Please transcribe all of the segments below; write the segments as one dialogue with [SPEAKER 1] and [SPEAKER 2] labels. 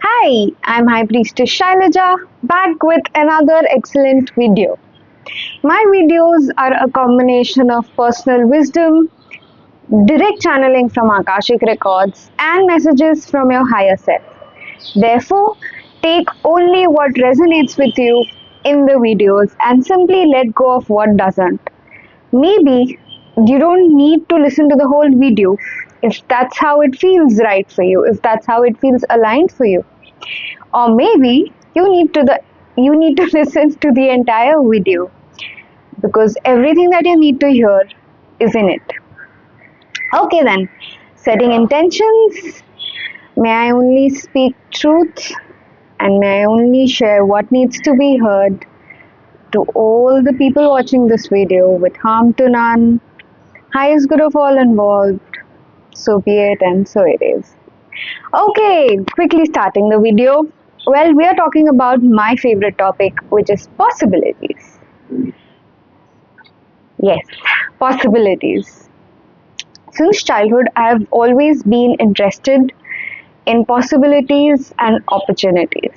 [SPEAKER 1] Hi, I'm High Priestess Shailaja, back with another excellent video. My videos are a combination of personal wisdom, direct channeling from Akashic records, and messages from your higher self. Therefore, take only what resonates with you in the videos and simply let go of what doesn't. Maybe you don't need to listen to the whole video if that's how it feels right for you, if that's how it feels aligned for you. Or maybe you need to listen to the entire video because everything that you need to hear is in it. Okay then, setting intentions. May I only speak truth and may I only share what needs to be heard to all the people watching this video with harm to none, highest good of all involved. So be it and so it is. Okay, quickly starting the video. Well, we are talking about my favorite topic, which is possibilities. Yes, possibilities. Since childhood, I have always been interested in possibilities and opportunities.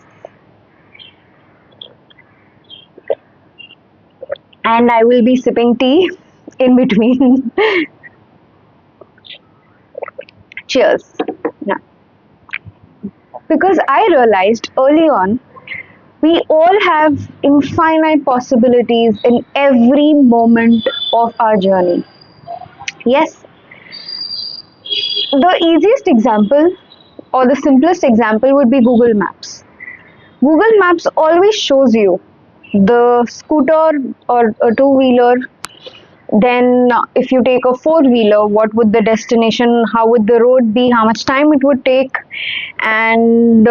[SPEAKER 1] And I will be sipping tea in between. Cheers. Yeah. Because I realized early on we all have infinite possibilities in every moment of our journey. Yes, the easiest example or the simplest example would be Google Maps. Google Maps always shows you the scooter or a two wheeler. Then, if you take a four wheeler, what would the destination, how would the road be, how much time it would take, and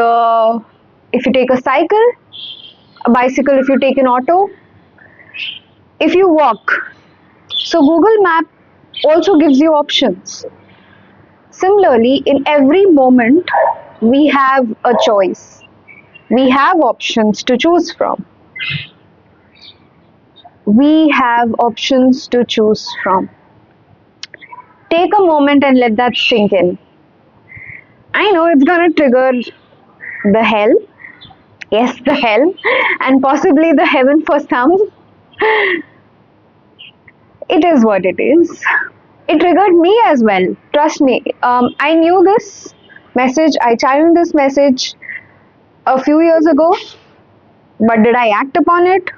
[SPEAKER 1] if you take a cycle, a bicycle, if you take an auto, if you walk. So Google Map also gives you options. Similarly, in every moment, we have a choice. We have options to choose from. We have options to choose from. Take a moment and let that sink in. I know it's gonna trigger the hell. Yes, the hell. And possibly the heaven for some. It is what it is. It triggered me as well. Trust me. I knew this message. I channeled this message a few years ago. But did I act upon it?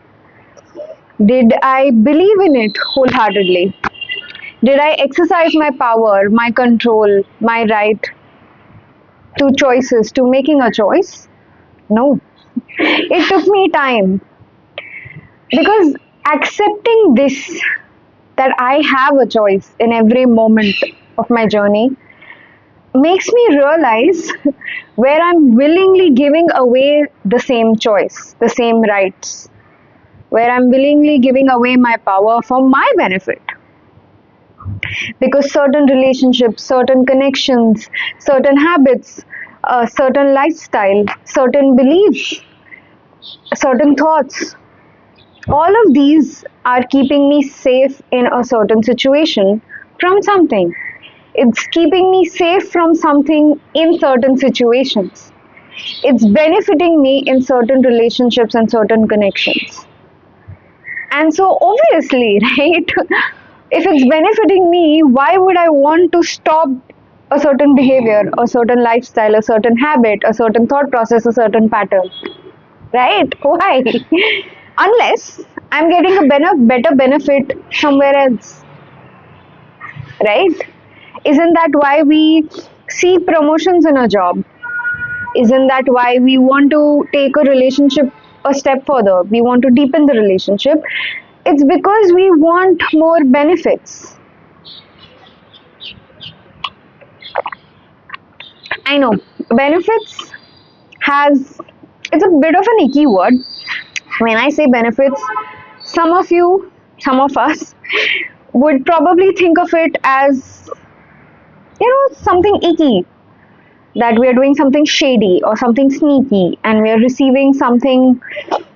[SPEAKER 1] Did I believe in it wholeheartedly? Did I exercise my power, my control, my right to choices, to making a choice? No. It took me time because accepting this, that I have a choice in every moment of my journey, makes me realize where I'm willingly giving away the same choice, the same rights, where I'm willingly giving away my power for my benefit. Because certain relationships, certain connections, certain habits, certain lifestyle, certain beliefs, certain thoughts, all of these are keeping me safe in a certain situation from something. It's keeping me safe from something in certain situations. It's benefiting me in certain relationships and certain connections. And so, obviously, right, if it's benefiting me, why would I want to stop a certain behavior, a certain lifestyle, a certain habit, a certain thought process, a certain pattern? Right? Why? Unless I'm getting a better benefit somewhere else. Right? Isn't that why we seek promotions in a job? Isn't that why we want to take a relationship a step further? We want to deepen the relationship. It's because we want more benefits. I know benefits has it's a bit of an icky word. When I say benefits, some of you, some of us would probably think of it as something icky, that we are doing something shady or something sneaky and we are receiving something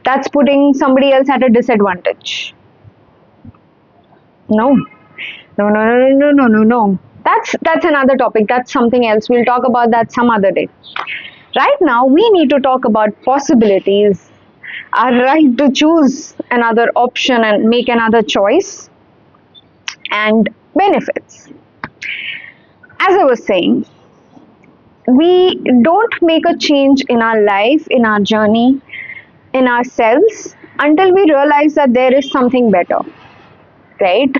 [SPEAKER 1] that's putting somebody else at a disadvantage. No. No, no, no, no, no, no, no. That's another topic. That's something else. We'll talk about that some other day. Right now, we need to talk about possibilities, our right to choose another option and make another choice, and benefits. As I was saying, we don't make a change in our life, in our journey, in ourselves until we realize that there is something better, right?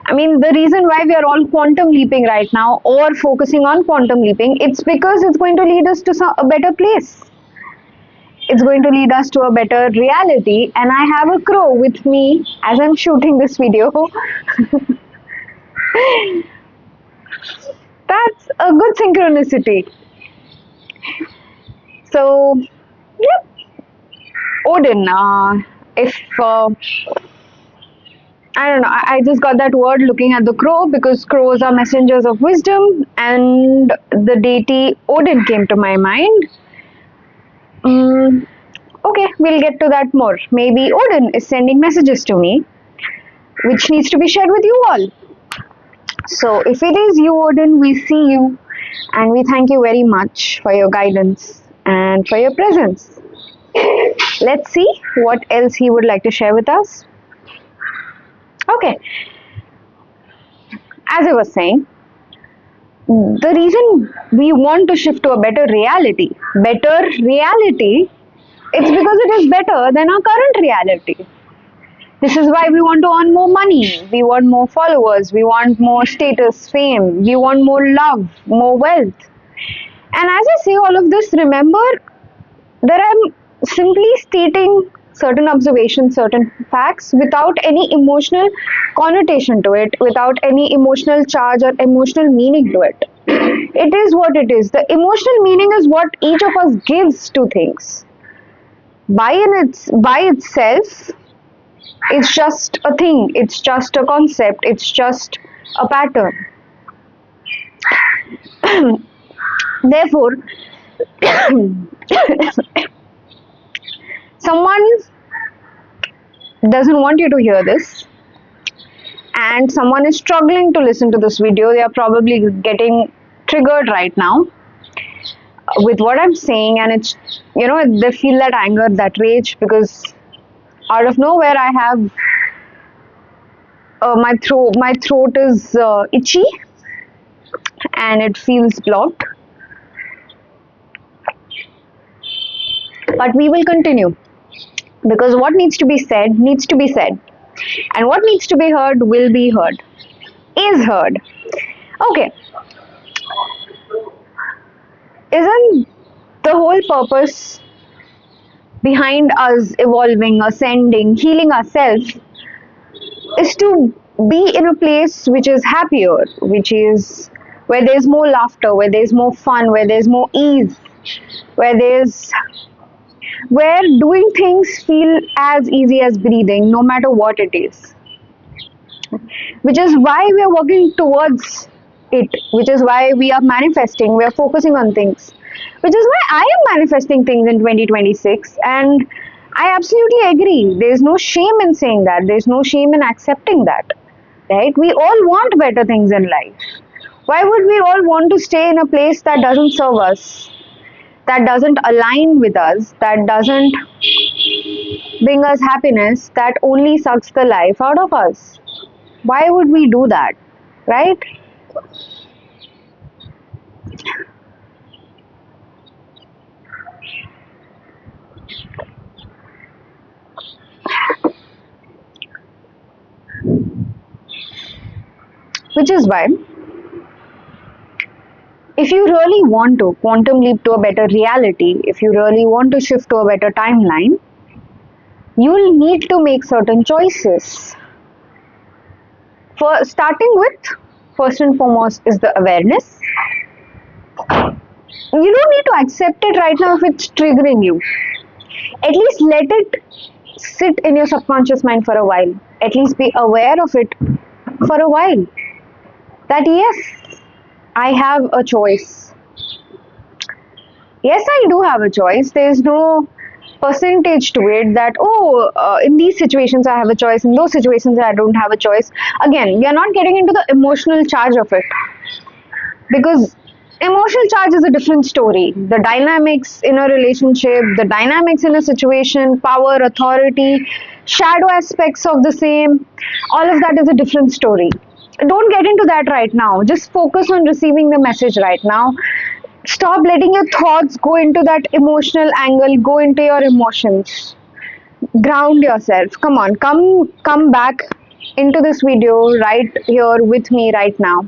[SPEAKER 1] I mean, the reason why we are all quantum leaping right now or focusing on quantum leaping, it's because it's going to lead us to a better place. It's going to lead us to a better reality. And I have a crow with me as I'm shooting this video. That's a good synchronicity. So, yep, Odin, if I don't know, I just got that word looking at the crow because crows are messengers of wisdom, and the deity Odin came to my mind. Okay, we'll get to that more. Maybe Odin is sending messages to me, which needs to be shared with you all. So, if it is you, Odin, we see you, and we thank you very much for your guidance and for your presence. Let's see what else he would like to share with us. Okay, as I was saying, the reason we want to shift to a better reality, it's because it is better than our current reality. This is why we want to earn more money, we want more followers, we want more status, fame, we want more love, more wealth. And as I say all of this, remember that I'm simply stating certain observations, certain facts without any emotional connotation to it, without any emotional charge or emotional meaning to it. It is what it is. The emotional meaning is what each of us gives to things. By itself, it's just a thing, it's just a concept, it's just a pattern. Therefore, someone doesn't want you to hear this, and someone is struggling to listen to this video. They are probably getting triggered right now with what I'm saying, and it's, they feel that anger, that rage, because out of nowhere I have my throat is itchy and it feels blocked. But we will continue, because what needs to be said needs to be said, and what needs to be heard will be heard, is heard. Okay, isn't the whole purpose behind us evolving, ascending, healing ourselves is to be in a place which is happier, which is where there's more laughter, where there's more fun, where there's more ease, where doing things feel as easy as breathing, no matter what it is. Which is why we are working towards it, which is why we are manifesting, we are focusing on things, which is why I am manifesting things in 2026, and I absolutely agree. There's no shame in saying that, there's no shame in accepting that, right? We all want better things in life. Why would we all want to stay in a place that doesn't serve us, that doesn't align with us, that doesn't bring us happiness, that only sucks the life out of us? Why would we do that, right? Which is why, if you really want to quantum leap to a better reality, if you really want to shift to a better timeline, you will need to make certain choices. For starting with, first and foremost, is the awareness. You don't need to accept it right now if it's triggering you. At least let it sit in your subconscious mind for a while. At least be aware of it for a while. That yes, I have a choice. Yes, I do have a choice. There is no percentage to it that, in these situations I have a choice, in those situations I don't have a choice. Again, we are not getting into the emotional charge of it, because Emotional charge is a different story. The dynamics in a relationship, the dynamics in a situation, power, authority, shadow aspects of the same, all of that is a different story. Don't get into that right now. Just focus on receiving the message right now. Stop letting your thoughts go into that emotional angle, go into your emotions. Ground yourself. Come on, come back into this video right here with me right now,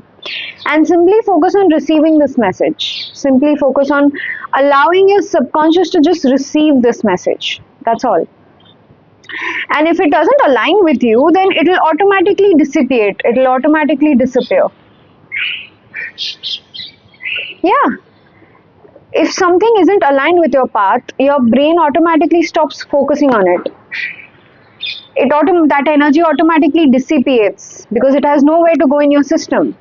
[SPEAKER 1] and simply focus on receiving this message. Simply focus on allowing your subconscious to just receive this message. That's all. And if it doesn't align with you, then it will automatically dissipate, it will automatically disappear. Yeah, if something isn't aligned with your path, your brain automatically stops focusing on it. That energy automatically dissipates because it has nowhere to go in your system.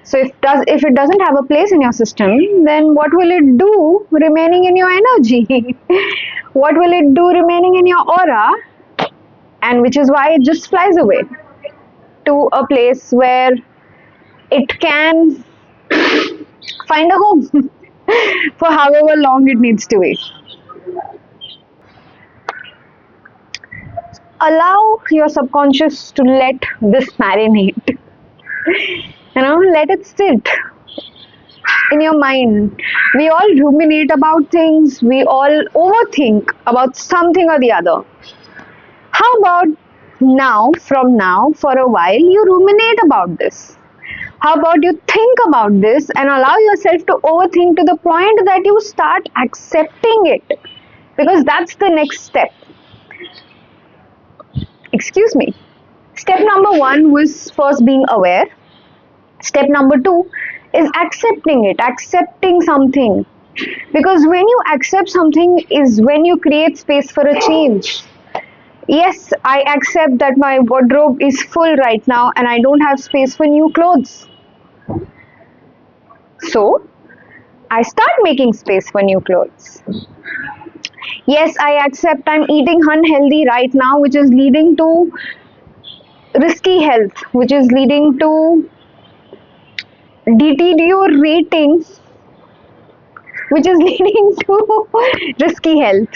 [SPEAKER 1] So if it doesn't have a place in your system, then what will it do remaining in your energy? What will it do remaining in your aura? And which is why it just flies away to a place where it can find a home for however long it needs to be. Allow your subconscious to let this marinate. Let it sit in your mind. We all ruminate about things, we all overthink about something or the other. How about now, for a while, you ruminate about this? How about you think about this and allow yourself to overthink to the point that you start accepting it? Because that's the next step. Excuse me. Step number 1 was first being aware. Step number 2 is accepting something. Because when you accept something is when you create space for a change. Yes, I accept that my wardrobe is full right now and I don't have space for new clothes. So, I start making space for new clothes. Yes, I accept I'm eating unhealthy right now, which is leading to risky health, which is leading to deteriorating, which is leading to risky health.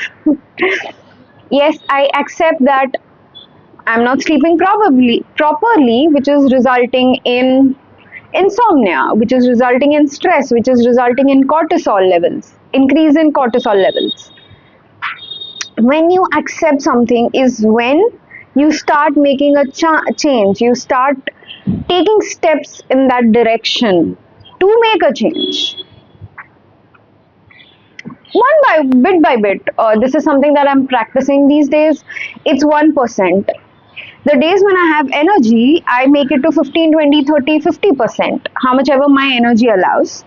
[SPEAKER 1] Yes, I accept that I'm not sleeping properly, which is resulting in insomnia, which is resulting in stress, which is resulting in cortisol levels, increase in cortisol levels. When you accept something is when you start making a change, you start taking steps in that direction to make a change. Bit by bit. This is something that I'm practicing these days. It's 1%. The days when I have energy, I make it to 15, 20, 30, 50%, how much ever my energy allows.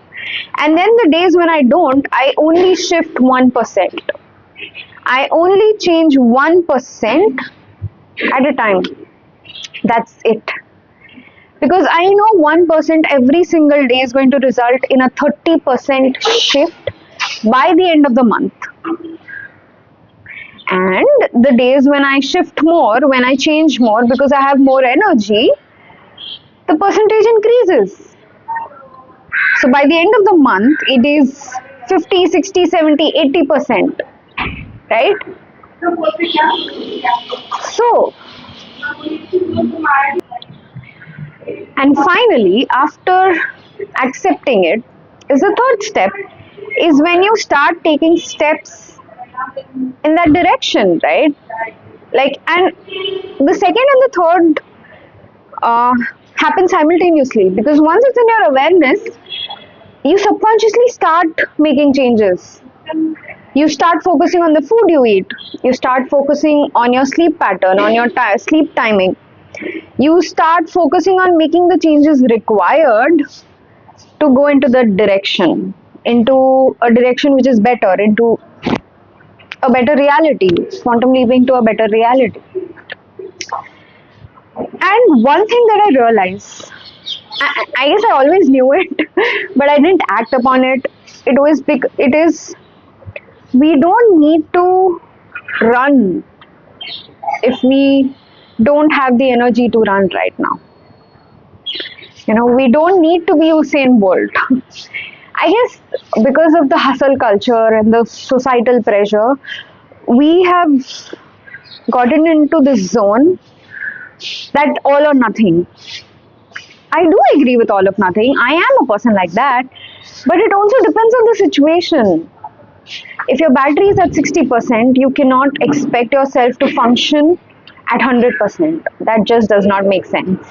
[SPEAKER 1] And then the days when I don't, I only shift 1%. I only change 1% at a time. That's it. Because I know 1% every single day is going to result in a 30% shift by the end of the month. And the days when I shift more, when I change more because I have more energy, the percentage increases. So by the end of the month, it is 50, 60, 70, 80%. Right? So, and finally, after accepting it, is the third step, is when you start taking steps in that direction, right? And the second and the third happen simultaneously, because once it's in your awareness, you subconsciously start making changes. You start focusing on the food you eat. You start focusing on your sleep pattern, on your sleep timing. You start focusing on making the changes required to go into the direction, into a direction which is better, into a better reality, quantum leaping to a better reality. And one thing that I realized, I guess I always knew it, but I didn't act upon it. It is we don't need to run if we don't have the energy to run right now. We don't need to be Usain Bolt. I guess because of the hustle culture and the societal pressure, we have gotten into this zone that all or nothing. I do agree with all of nothing. I am a person like that. But it also depends on the situation. If your battery is at 60%, you cannot expect yourself to function at 100%. That just does not make sense.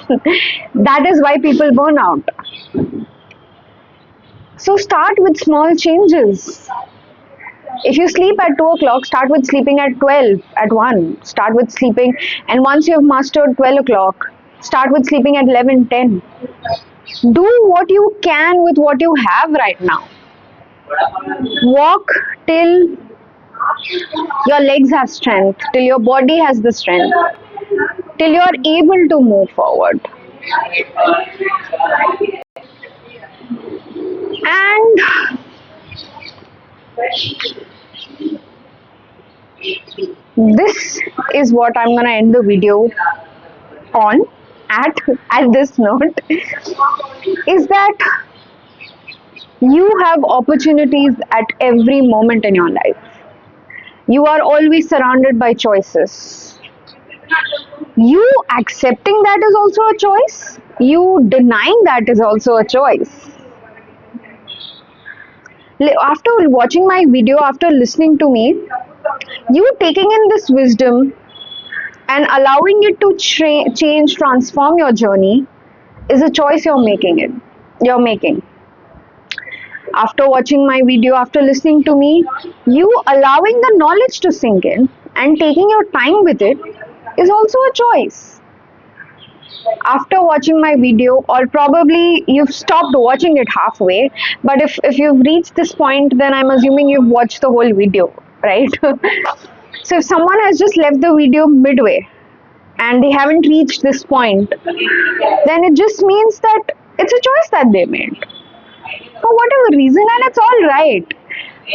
[SPEAKER 1] That is why people burn out. So start with small changes. If you sleep at 2 o'clock, start with sleeping at 12, at 1. Start with sleeping, and once you have mastered 12 o'clock, start with sleeping at 11:10. Do what you can with what you have right now. Walk till your legs have strength, till your body has the strength, till you are able to move forward. And this is what I'm gonna end the video on at this note, is that you have opportunities at every moment in your life. You are always surrounded by choices. You accepting that is also a choice. You denying that is also a choice. After watching my video, after listening to me, you taking in this wisdom and allowing it to change, transform your journey is a choice you're making. After watching my video, after listening to me, you allowing the knowledge to sink in and taking your time with it is also a choice. After watching my video, or probably you've stopped watching it halfway, but if you've reached this point, then I'm assuming you've watched the whole video, right? So if someone has just left the video midway and they haven't reached this point, then it just means that it's a choice that they made for whatever reason, and it's all right.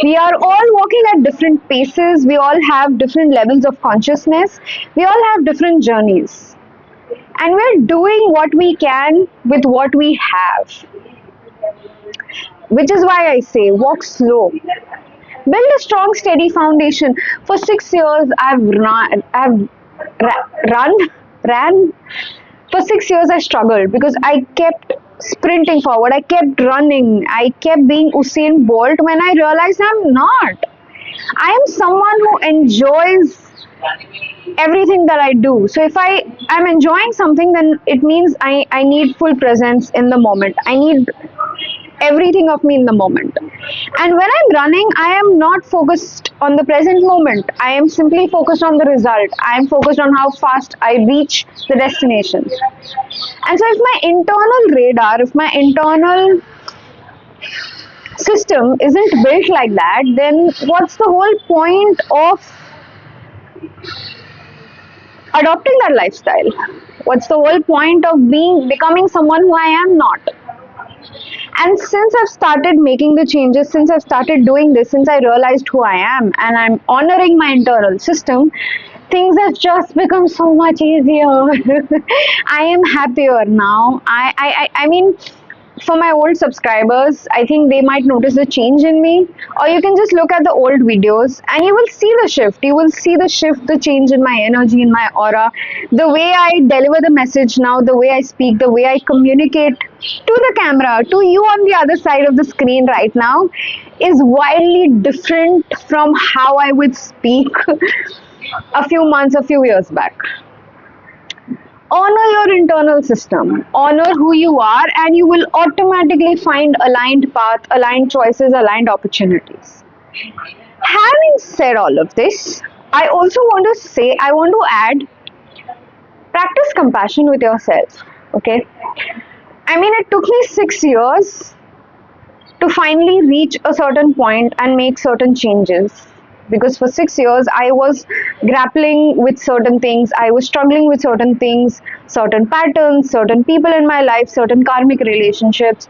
[SPEAKER 1] We are all walking at different paces, we all have different levels of consciousness, we all have different journeys, and we're doing what we can with what we have, which is why I say walk slow. Build a strong, steady foundation. For 6 years, ran. For 6 years, I struggled because I kept sprinting forward. I kept running. I kept being Usain Bolt when I realized I'm not. I am someone who enjoys everything that I do. So if I'm enjoying something, then it means I need full presence in the moment. I need everything of me in the moment. And when I'm running, I am not focused on the present moment. I am simply focused on the result. I am focused on how fast I reach the destination. And so if my internal radar, if my internal system isn't built like that, then what's the whole point of adopting that lifestyle? What's the whole point of becoming someone who I am not? And since I've started making the changes, since I've started doing this, since I realized who I am and I'm honoring my internal system, things have just become so much easier. I am happier now. I mean, for my old subscribers, I think they might notice the change in me, or you can just look at the old videos and you will see the shift. You will see the shift, the change in my energy, in my aura, the way I deliver the message now, the way I speak, the way I communicate to the camera, to you on the other side of the screen right now, is wildly different from how I would speak a few years back. Honor your internal system, honor who you are, and you will automatically find aligned path, aligned choices, aligned opportunities. Having said all of this, I also want to add, practice compassion with yourself. Okay, I mean, it took me 6 years to finally reach a certain point and make certain changes, because for 6 years I was grappling with certain things, I was struggling with certain things, certain patterns, certain people in my life, certain karmic relationships,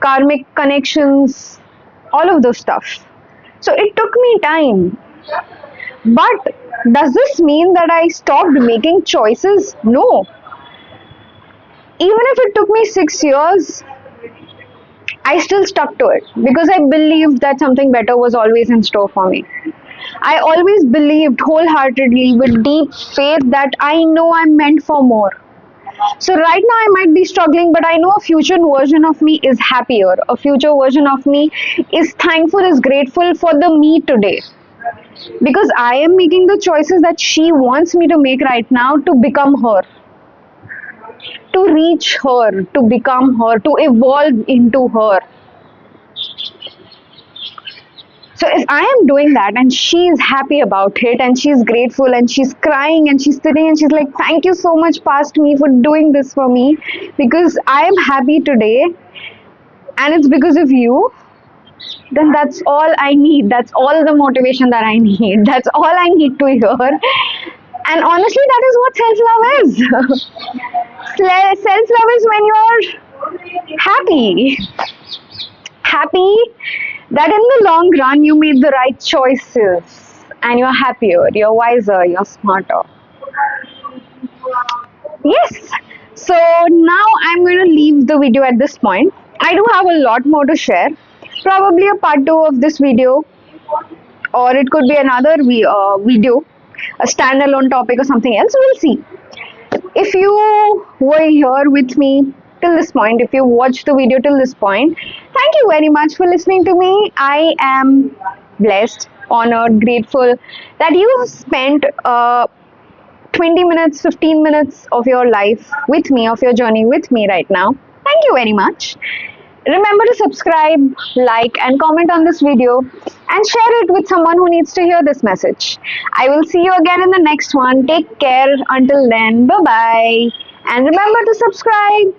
[SPEAKER 1] karmic connections, all of those stuff. So it took me time. But does this mean that I stopped making choices? No. Even if it took me 6 years, I still stuck to it because I believed that something better was always in store for me. I always believed wholeheartedly with deep faith that I know I'm meant for more. So right now I might be struggling, but I know a future version of me is happier. A future version of me is thankful, is grateful for the me today. Because I am making the choices that she wants me to make right now to become her, to reach her, to become her, to evolve into her. So if I am doing that and she is happy about it and she's grateful and she's crying and she's sitting and she's like, thank you so much, past me, for doing this for me because I am happy today and it's because of you, then that's all I need. That's all the motivation that I need. That's all I need to hear. And honestly, that is what self love is. Self love is when you're happy. Happy that in the long run you made the right choices and you're happier, you're wiser, you're smarter. Yes. So now I'm going to leave the video at this point. I do have a lot more to share. Probably a part 2 of this video, or it could be another video, a standalone topic or something else. We'll see. If you were here with me till this point, if you watched the video till this point, thank you very much for listening to me. I am blessed, honored, grateful that you have spent 20 minutes, 15 minutes of your life with me, of your journey with me right now. Thank you very much. Remember to subscribe, like, and comment on this video and share it with someone who needs to hear this message. I will see you again in the next one. Take care. Until then, bye bye. And remember to subscribe.